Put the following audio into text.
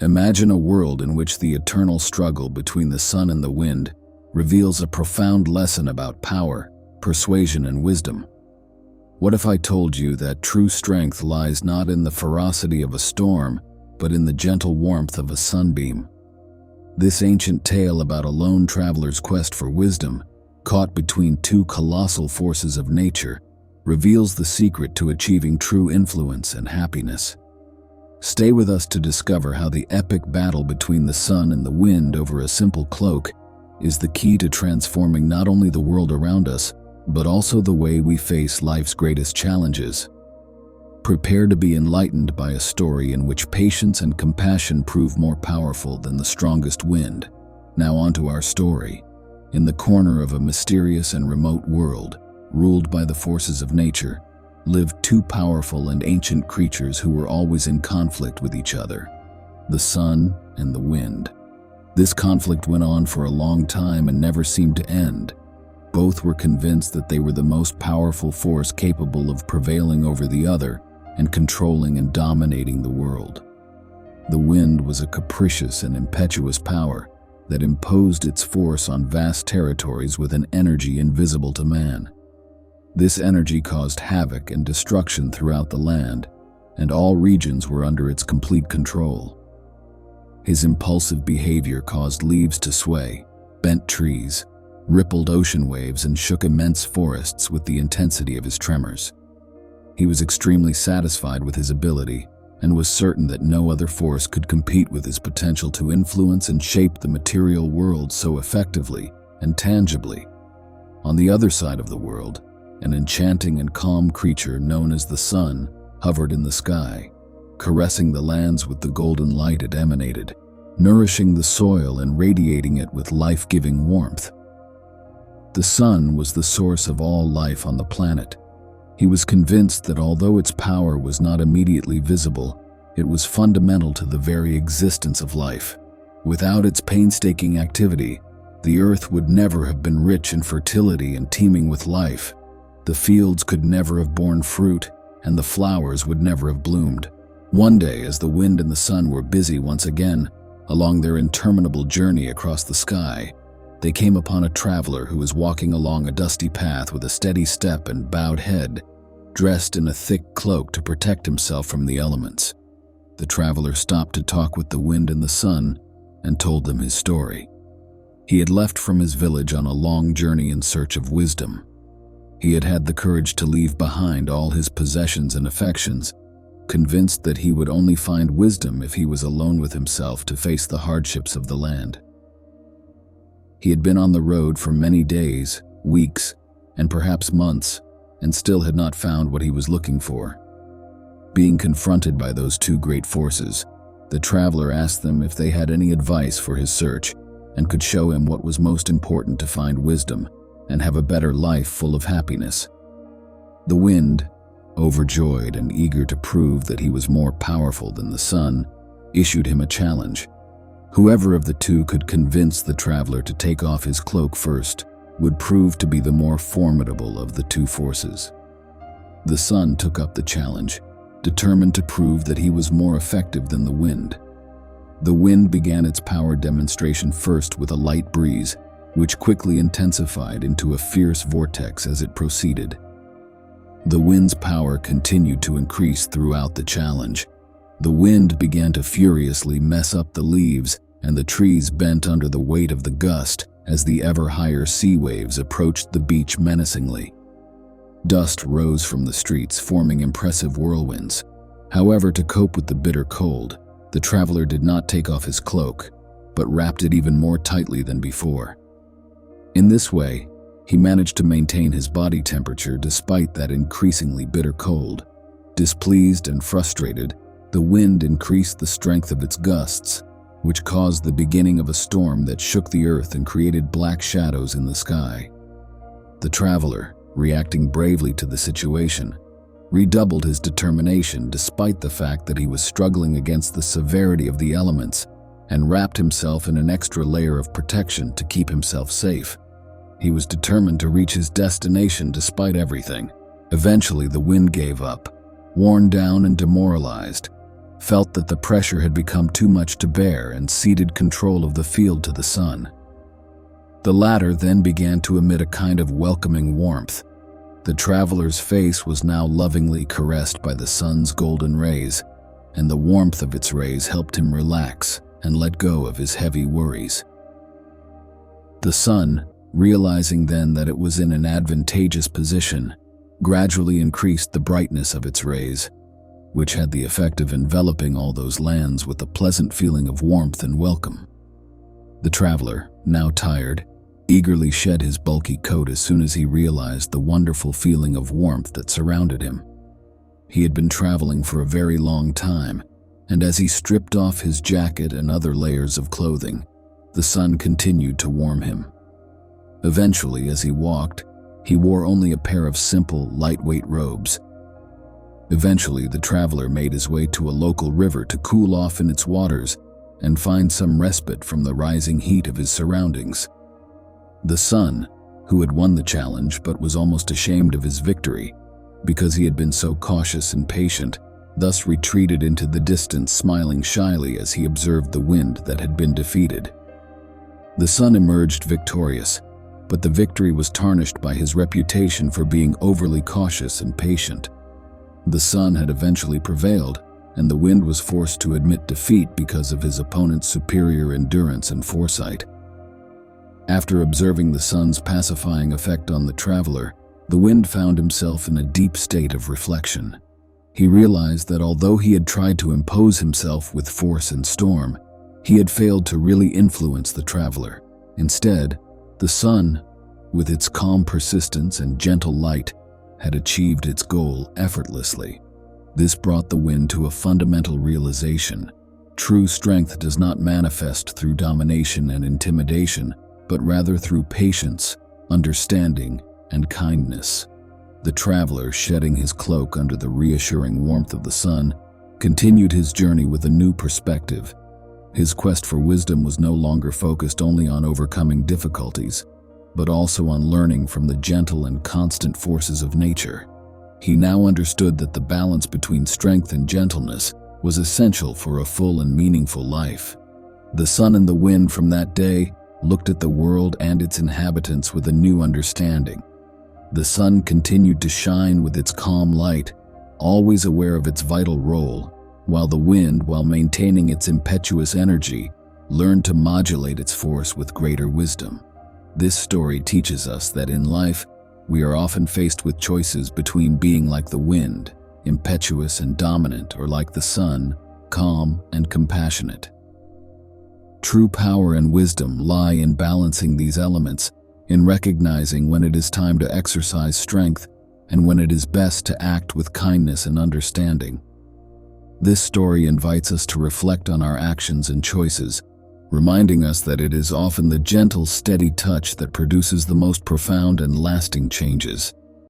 Imagine a world in which the eternal struggle between the sun and the wind reveals a profound lesson about power, persuasion, and wisdom. What if I told you that true strength lies not in the ferocity of a storm, but in the gentle warmth of a sunbeam? This ancient tale about a lone traveler's quest for wisdom, caught between two colossal forces of nature, reveals the secret to achieving true influence and happiness. Stay with us to discover how the epic battle between the sun and the wind over a simple cloak is the key to transforming not only the world around us, but also the way we face life's greatest challenges. Prepare to be enlightened by a story in which patience and compassion prove more powerful than the strongest wind. Now onto our story. In the corner of a mysterious and remote world, ruled by the forces of nature, lived two powerful and ancient creatures who were always in conflict with each other: the sun and the wind. This conflict went on for a long time and never seemed to end. Both were convinced that they were the most powerful force capable of prevailing over the other and controlling and dominating the world. The wind was a capricious and impetuous power that imposed its force on vast territories with an energy invisible to man. This energy caused havoc and destruction throughout the land, and all regions were under its complete control. His impulsive behavior caused leaves to sway, bent trees, rippled ocean waves, and shook immense forests with the intensity of his tremors. He was extremely satisfied with his ability and was certain that no other force could compete with his potential to influence and shape the material world so effectively and tangibly. On the other side of the world, an enchanting and calm creature known as the sun hovered in the sky, caressing the lands with the golden light it emanated, nourishing the soil and radiating it with life-giving warmth. The sun was the source of all life on the planet. He was convinced that although its power was not immediately visible, it was fundamental to the very existence of life. Without its painstaking activity, the earth would never have been rich in fertility and teeming with life. The fields could never have borne fruit, and the flowers would never have bloomed. One day, as the wind and the sun were busy once again along their interminable journey across the sky, they came upon a traveler who was walking along a dusty path with a steady step and bowed head, dressed in a thick cloak to protect himself from the elements. The traveler stopped to talk with the wind and the sun and told them his story. He had left from his village on a long journey in search of wisdom. He had had the courage to leave behind all his possessions and affections, convinced that he would only find wisdom if he was alone with himself to face the hardships of the land. He had been on the road for many days, weeks, and perhaps months, and still had not found what he was looking for. Being confronted by those two great forces, the traveler asked them if they had any advice for his search and could show him what was most important to find wisdom and have a better life full of happiness. The wind, overjoyed and eager to prove that he was more powerful than the sun, issued him a challenge. Whoever of the two could convince the traveler to take off his cloak first would prove to be the more formidable of the two forces. The sun took up the challenge, determined to prove that he was more effective than the wind. The wind began its power demonstration first with a light breeze, which quickly intensified into a fierce vortex as it proceeded. The wind's power continued to increase throughout the challenge. The wind began to furiously mess up the leaves, and the trees bent under the weight of the gust as the ever higher sea waves approached the beach menacingly. Dust rose from the streets, forming impressive whirlwinds. However, to cope with the bitter cold, the traveler did not take off his cloak, but wrapped it even more tightly than before. In this way, he managed to maintain his body temperature despite that increasingly bitter cold. Displeased and frustrated, the wind increased the strength of its gusts, which caused the beginning of a storm that shook the earth and created black shadows in the sky. The traveler, reacting bravely to the situation, redoubled his determination despite the fact that he was struggling against the severity of the elements, and wrapped himself in an extra layer of protection to keep himself safe. He was determined to reach his destination despite everything. Eventually, the wind gave up. Worn down and demoralized, felt that the pressure had become too much to bear and ceded control of the field to the sun. The latter then began to emit a kind of welcoming warmth. The traveler's face was now lovingly caressed by the sun's golden rays, and the warmth of its rays helped him relax and let go of his heavy worries. The sun, realizing then that it was in an advantageous position, gradually increased the brightness of its rays, which had the effect of enveloping all those lands with a pleasant feeling of warmth and welcome. The traveler, now tired, eagerly shed his bulky coat as soon as he realized the wonderful feeling of warmth that surrounded him. He had been traveling for a very long time, and as he stripped off his jacket and other layers of clothing, the sun continued to warm him. Eventually, as he walked, he wore only a pair of simple, lightweight robes. Eventually, the traveler made his way to a local river to cool off in its waters and find some respite from the rising heat of his surroundings. The sun, who had won the challenge but was almost ashamed of his victory because he had been so cautious and patient, thus retreated into the distance, smiling shyly as he observed the wind that had been defeated. The sun emerged victorious, but the victory was tarnished by his reputation for being overly cautious and patient. The sun had eventually prevailed, and the wind was forced to admit defeat because of his opponent's superior endurance and foresight. After observing the sun's pacifying effect on the traveler, the wind found himself in a deep state of reflection. He realized that although he had tried to impose himself with force and storm, he had failed to really influence the traveler. Instead, the sun, with its calm persistence and gentle light, had achieved its goal effortlessly. This brought the wind to a fundamental realization. True strength does not manifest through domination and intimidation, but rather through patience, understanding, and kindness. The traveler, shedding his cloak under the reassuring warmth of the sun, continued his journey with a new perspective. His quest for wisdom was no longer focused only on overcoming difficulties, but also on learning from the gentle and constant forces of nature. He now understood that the balance between strength and gentleness was essential for a full and meaningful life. The sun and the wind from that day looked at the world and its inhabitants with a new understanding. The sun continued to shine with its calm light, always aware of its vital role, while the wind, while maintaining its impetuous energy, learned to modulate its force with greater wisdom. This story teaches us that in life, we are often faced with choices between being like the wind, impetuous and dominant, or like the sun, calm and compassionate. True power and wisdom lie in balancing these elements, in recognizing when it is time to exercise strength and when it is best to act with kindness and understanding. This story invites us to reflect on our actions and choices, reminding us that it is often the gentle, steady touch that produces the most profound and lasting changes.